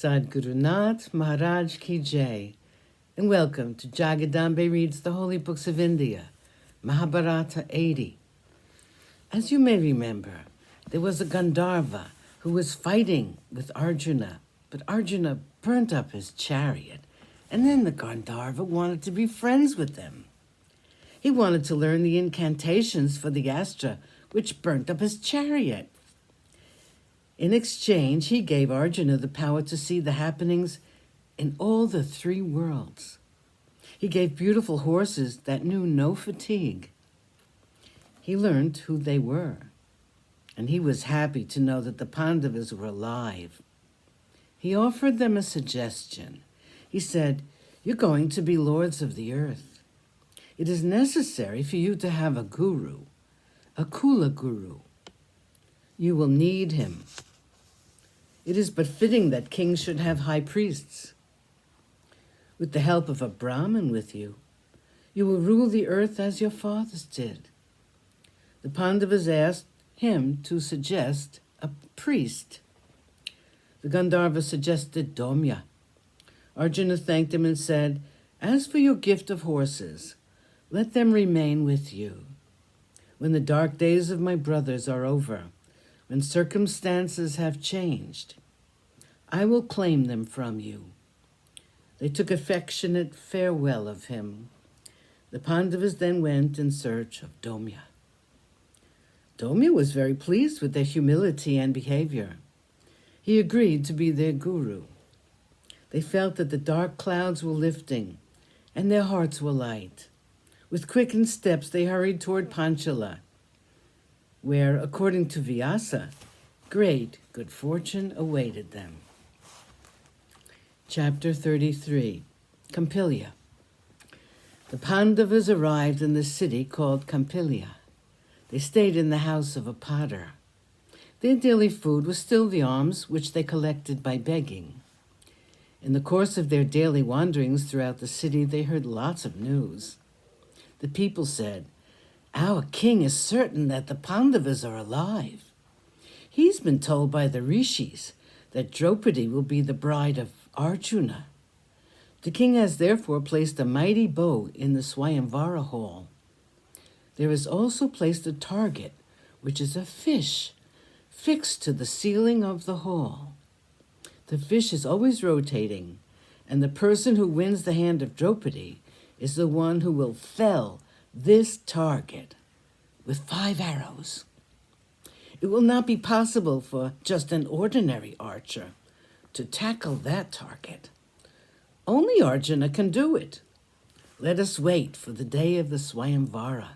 Sadhguru Nath Maharaj Ki Jai, and welcome to Jagadambe Reads the Holy Books of India, Mahabharata80. As you may remember, there was a Gandharva who was fighting with Arjuna, but Arjuna burnt up his chariot, and then the Gandharva wanted to be friends with them. He wanted to learn the incantations for the Astra, which burnt up his chariot. In exchange, he gave Arjuna the power to see the happenings in all the three worlds. He gave beautiful horses that knew no fatigue. He learned who they were, and he was happy to know that the Pandavas were alive. He offered them a suggestion. He said, "You're going to be lords of the earth. It is necessary for you to have a guru, a Kula guru. You will need him. It is but fitting that kings should have high priests. With the help of a Brahmin with you, you will rule the earth as your fathers did." The Pandavas asked him to suggest a priest. The Gandharva suggested Domya. Arjuna thanked him and said, "As for your gift of horses, let them remain with you. When the dark days of my brothers are over, when circumstances have changed, I will claim them from you." They took affectionate farewell of him. The Pandavas then went in search of Domya. Domya was very pleased with their humility and behavior. He agreed to be their guru. They felt that the dark clouds were lifting, and their hearts were light. With quickened steps, they hurried toward Panchala, where, according to Vyasa, great good fortune awaited them. Chapter 33, Kampilya. The Pandavas arrived in the city called Kampilya. They stayed in the house of a potter. Their daily food was still the alms which they collected by begging. In the course of their daily wanderings throughout the city, they heard lots of news. The people said, "Our king is certain that the Pandavas are alive. He's been told by the rishis that Draupadi will be the bride of Arjuna. The king has therefore placed a mighty bow in the Swayamvara hall. There is also placed a target, which is a fish, fixed to the ceiling of the hall. The fish is always rotating, and the person who wins the hand of Draupadi is the one who will fell this target with 5 arrows. It will not be possible for just an ordinary archer to tackle that target. Only Arjuna can do it. Let us wait for the day of the Swayamvara.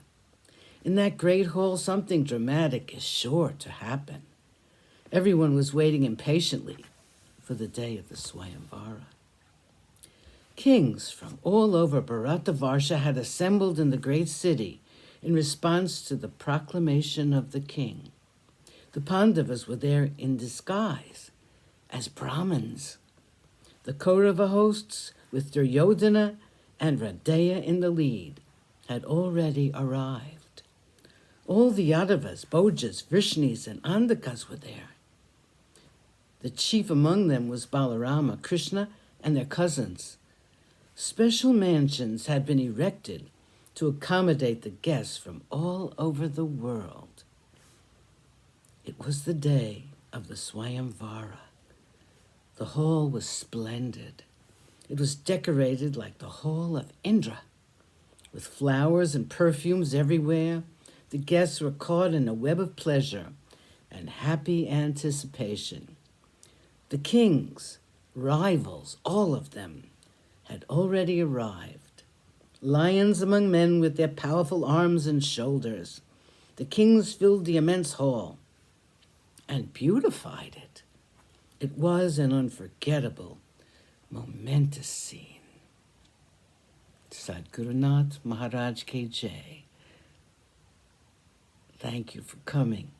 In that great hall, something dramatic is sure to happen." Everyone was waiting impatiently for the day of the Swayamvara. Kings from all over Bharatavarsha had assembled in the great city in response to the proclamation of the king. The Pandavas were there in disguise as Brahmins. The Kaurava hosts, with Duryodhana and Radeya in the lead, had already arrived. All the Yadavas, Bhojas, Vrishnis, and Andakas were there. The chief among them was Balarama, Krishna, and their cousins. Special mansions had been erected to accommodate the guests from all over the world. It was the day of the Swayamvara. The hall was splendid. It was decorated like the hall of Indra, with flowers and perfumes everywhere. The guests were caught in a web of pleasure and happy anticipation. The kings, rivals, all of them, had already arrived. Lions among men with their powerful arms and shoulders. The kings filled the immense hall and beautified it. It was an unforgettable, momentous scene. Sadhguru Nath Maharaj Ki Jai. Thank you for coming.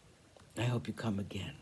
I hope you come again.